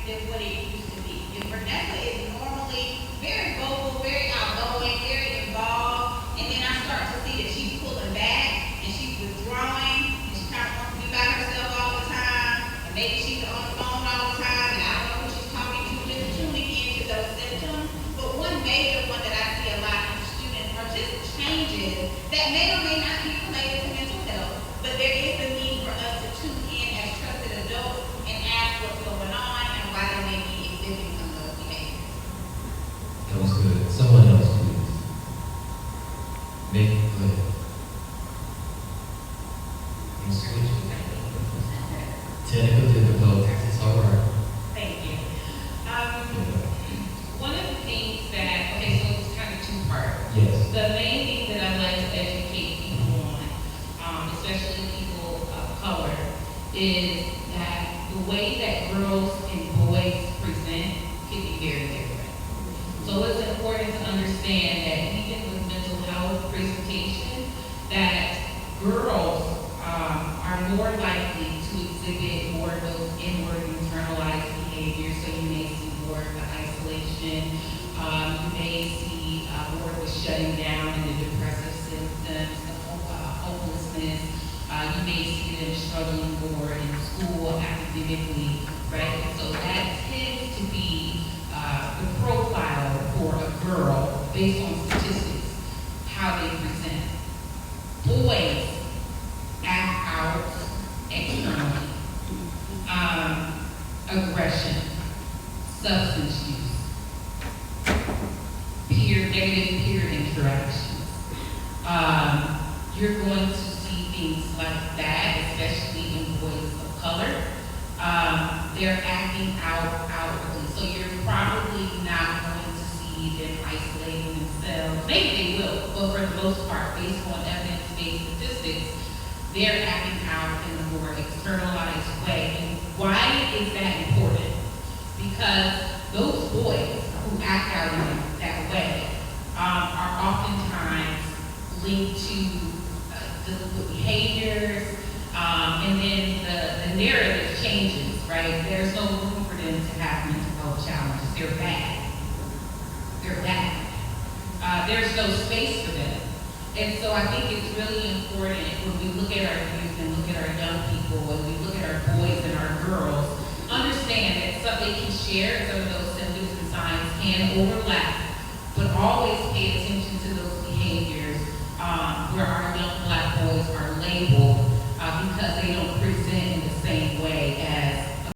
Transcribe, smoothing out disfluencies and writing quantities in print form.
than what it used to be. And Vanessa is normally very vocal, very outgoing, very involved, and then I start to see that she's pulling back and she's withdrawing and she kind of wants to be by herself all the time, and maybe she's on the phone all the time and I don't know who she's talking to, just tuning into those symptoms. But one major one that I see a lot in students are just changes that may or may not be related to mental health, but there is the need for us to tune in as trusted adults and ask what's going on and why they may be exhibiting some of those behaviors. That was good. Someone else, please. Nick, go ahead. You switch. Technical difficulties. It's all right. Thank you. One of the things that, okay, so it's kind of two-part. Yes. The main thing that I like to educate people on, especially people of color, is that the way that girls and boys present can be very different. So it's important to understand that even with mental health presentation, that girls are more likely to exhibit more of those inward internalized behaviors. So you may see more of the isolation, you may see more of the shutting down and the depressive symptoms, the hopelessness. You may see them struggling more in school academically, right? So that tends to be the profile for a girl based on statistics, how they present. Boys act out externally. Aggression, substance use, negative peer interactions. You're going to see things like that, especially in boys of color. They're acting out outwardly. So you're probably not going to see them isolating themselves. Maybe they will, but for the most part, based on evidence-based statistics, they're acting out in a more externalized way. And why is that important? Because those boys who act out in that way are oftentimes linked to delinquent behaviors, and then the narrative changes, right? There's no room for them to have mental health challenges. They're bad. They're bad. There's no space for them. And so I think it's really important when we look at our youth and look at our young people, when we look at our boys and our girls, understand that they can share some of those symptoms and signs can overlap, but always pay attention to those behaviors